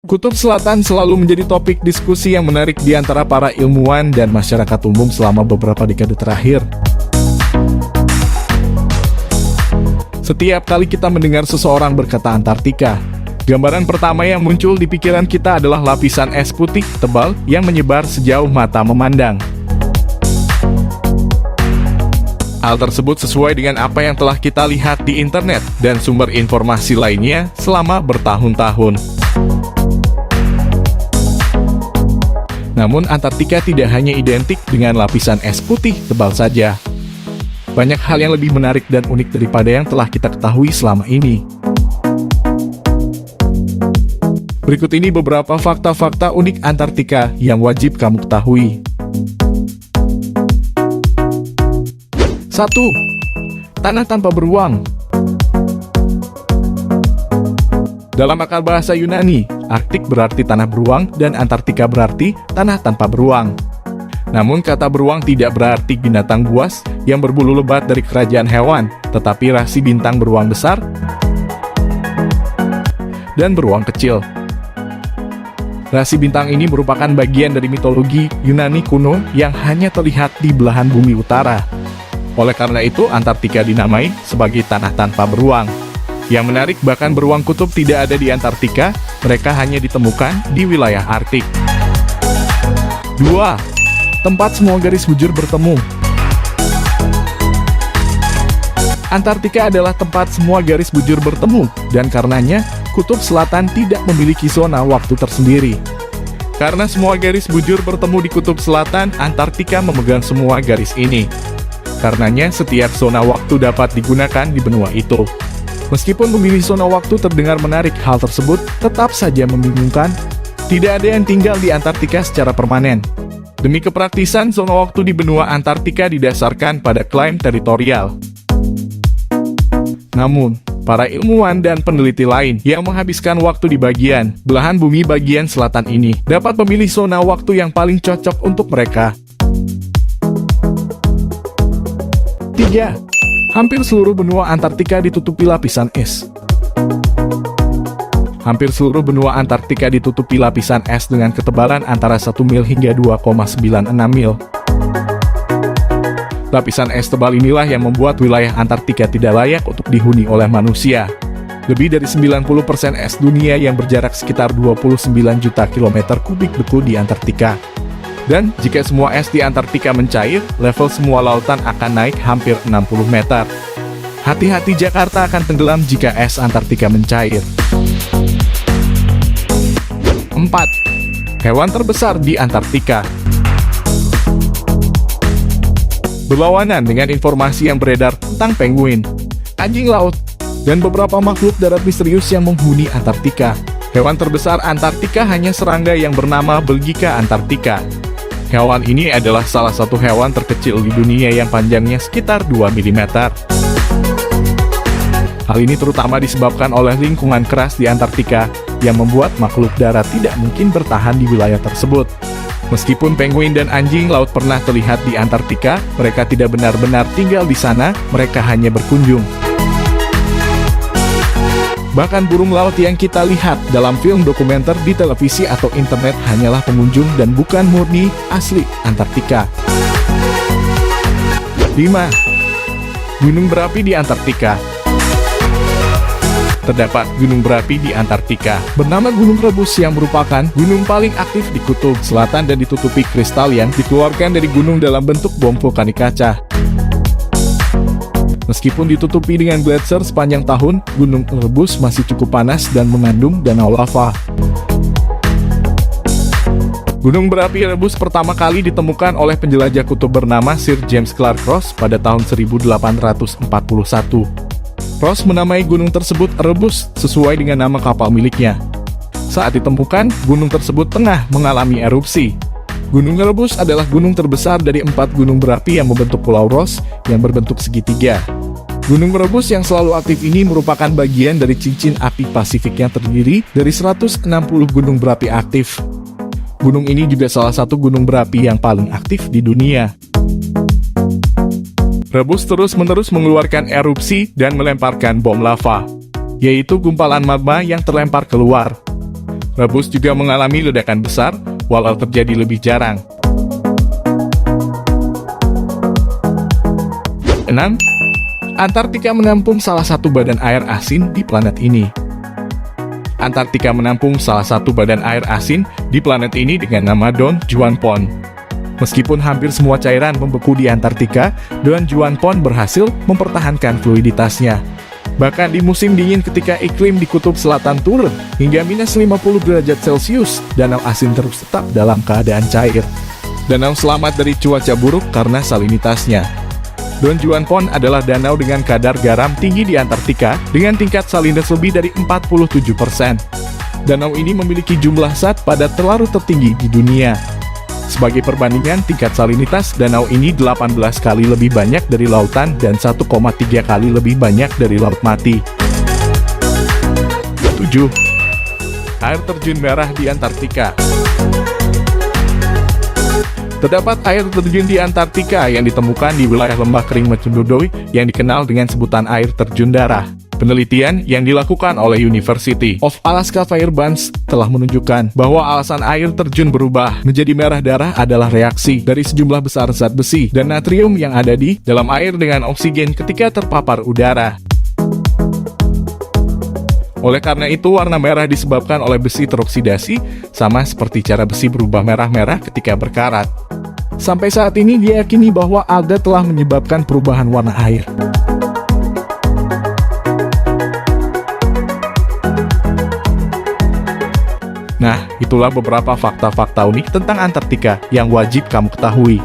Kutub Selatan selalu menjadi topik diskusi yang menarik di antara para ilmuwan dan masyarakat umum selama beberapa dekade terakhir. Setiap kali kita mendengar seseorang berkata Antartika, gambaran pertama yang muncul di pikiran kita adalah lapisan es putih tebal yang menyebar sejauh mata memandang. Hal tersebut sesuai dengan apa yang telah kita lihat di internet dan sumber informasi lainnya selama bertahun-tahun. Namun Antartika tidak hanya identik dengan lapisan es putih tebal saja. Banyak hal yang lebih menarik dan unik daripada yang telah kita ketahui selama ini. Berikut ini beberapa fakta-fakta unik Antartika yang wajib kamu ketahui. 1. Tanah tanpa beruang. Dalam akar bahasa Yunani, Arktik berarti tanah beruang dan Antartika berarti tanah tanpa beruang. Namun kata beruang tidak berarti binatang buas yang berbulu lebat dari kerajaan hewan, tetapi rasi bintang beruang besar dan beruang kecil. Rasi bintang ini merupakan bagian dari mitologi Yunani kuno yang hanya terlihat di belahan bumi utara. Oleh karena itu, Antartika dinamai sebagai tanah tanpa beruang. Yang menarik, bahkan beruang kutub tidak ada di Antartika, mereka hanya ditemukan di wilayah Arktik. 2. Tempat semua garis bujur bertemu. Antartika adalah tempat semua garis bujur bertemu, dan karenanya, Kutub Selatan tidak memiliki zona waktu tersendiri. Karena semua garis bujur bertemu di Kutub Selatan, Antartika memegang semua garis ini. Karenanya, setiap zona waktu dapat digunakan di benua itu. Meskipun memilih zona waktu terdengar menarik, hal tersebut tetap saja membingungkan. Tidak ada yang tinggal di Antartika secara permanen. Demi kepraktisan, zona waktu di benua Antartika didasarkan pada klaim teritorial. Namun, para ilmuwan dan peneliti lain yang menghabiskan waktu di bagian belahan bumi bagian selatan ini dapat memilih zona waktu yang paling cocok untuk mereka. 3. Hampir seluruh benua Antartika ditutupi lapisan es. Hampir seluruh benua Antartika ditutupi lapisan es dengan ketebalan antara 1 mil hingga 2,96 mil. Lapisan es tebal inilah yang membuat wilayah Antartika tidak layak untuk dihuni oleh manusia. Lebih dari 90% es dunia yang berjarak sekitar 29 juta kilometer kubik beku di Antartika. Dan jika semua es di Antartika mencair, level semua lautan akan naik hampir 60 meter. Hati-hati, Jakarta akan tenggelam jika es Antartika mencair. 4. Hewan terbesar di Antartika. Berlawanan dengan informasi yang beredar tentang penguin, anjing laut, dan beberapa makhluk darat misterius yang menghuni Antartika, hewan terbesar Antartika hanya serangga yang bernama Belgica antarctica. Hewan ini adalah salah satu hewan terkecil di dunia yang panjangnya sekitar 2 mm. Hal ini terutama disebabkan oleh lingkungan keras di Antartika yang membuat makhluk darat tidak mungkin bertahan di wilayah tersebut. Meskipun penguin dan anjing laut pernah terlihat di Antartika, mereka tidak benar-benar tinggal di sana, mereka hanya berkunjung. Bahkan burung laut yang kita lihat dalam film dokumenter di televisi atau internet hanyalah pengunjung dan bukan murni asli Antartika. 5. Gunung berapi di Antartika. Terdapat gunung berapi di Antartika bernama Gunung Rebus yang merupakan gunung paling aktif di Kutub Selatan dan ditutupi kristal yang dikeluarkan dari gunung dalam bentuk bom vulkanik kaca. Meskipun ditutupi dengan gletser sepanjang tahun, Gunung Rebus masih cukup panas dan mengandung danau lava. Gunung berapi Rebus pertama kali ditemukan oleh penjelajah kutub bernama Sir James Clark Ross pada tahun 1841. Ross menamai gunung tersebut Rebus sesuai dengan nama kapal miliknya. Saat ditemukan, gunung tersebut tengah mengalami erupsi. Gunung Rebus adalah gunung terbesar dari 4 gunung berapi yang membentuk Pulau Ross yang berbentuk segitiga. Gunung Rebus yang selalu aktif ini merupakan bagian dari cincin api Pasifik yang terdiri dari 160 gunung berapi aktif. Gunung ini juga salah satu gunung berapi yang paling aktif di dunia. Rebus terus-menerus mengeluarkan erupsi dan melemparkan bom lava, yaitu gumpalan magma yang terlempar keluar. Rebus juga mengalami ledakan besar, walau terjadi lebih jarang. 6. Antartika menampung salah satu badan air asin di planet ini. Antartika menampung salah satu badan air asin di planet ini dengan nama Don Juan Pond. Meskipun hampir semua cairan membeku di Antartika, Don Juan Pond berhasil mempertahankan fluiditasnya. Bahkan di musim dingin ketika iklim di kutub selatan turun hingga minus 50 derajat Celcius, danau asin terus tetap dalam keadaan cair. Danau selamat dari cuaca buruk karena salinitasnya. Don Juan Pond adalah danau dengan kadar garam tinggi di Antartika dengan tingkat salinitas lebih dari 47%. Danau ini memiliki jumlah zat padat terlarut tertinggi di dunia. Sebagai perbandingan, tingkat salinitas danau ini 18 kali lebih banyak dari lautan dan 1,3 kali lebih banyak dari laut mati. 7. Air terjun merah di Antartika. Terdapat air terjun di Antartika yang ditemukan di wilayah lembah kering McMurdo yang dikenal dengan sebutan air terjun darah. Penelitian yang dilakukan oleh University of Alaska Fairbanks telah menunjukkan bahwa alasan air terjun berubah menjadi merah darah adalah reaksi dari sejumlah besar zat besi dan natrium yang ada di dalam air dengan oksigen ketika terpapar udara. Oleh karena itu, warna merah disebabkan oleh besi teroksidasi, sama seperti cara besi berubah merah-merah ketika berkarat. Sampai saat ini diyakini bahwa alga telah menyebabkan perubahan warna air. Nah, itulah beberapa fakta-fakta unik tentang Antartika yang wajib kamu ketahui.